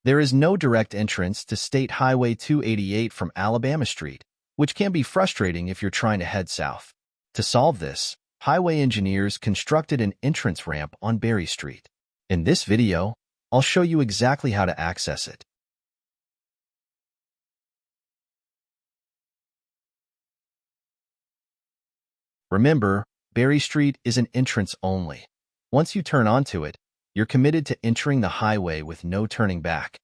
There is no direct entrance to State Highway 288 from Alabama Street, which can be frustrating if you're trying to head south. To solve this, highway engineers constructed an entrance ramp on Berry Street. In this video, I'll show you exactly how to access it. Remember, Berry Street is an entrance only. Once you turn onto it, you're committed to entering the highway with no turning back.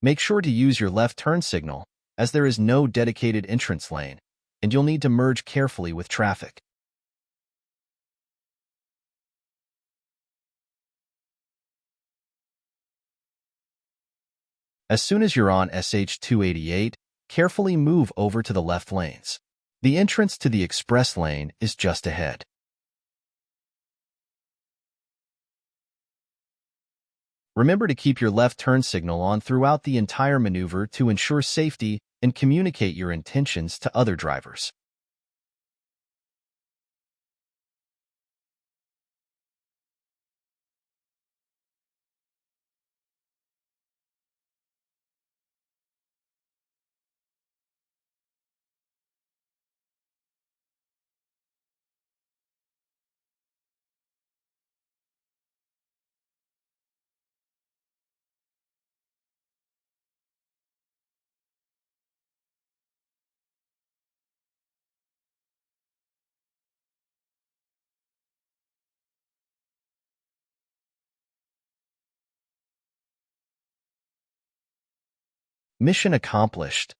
Make sure to use your left turn signal, as there is no dedicated entrance lane, and you'll need to merge carefully with traffic. As soon as you're on SH 288, carefully move over to the left lanes. The entrance to the express lane is just ahead. Remember to keep your left turn signal on throughout the entire maneuver to ensure safety and communicate your intentions to other drivers. Mission accomplished.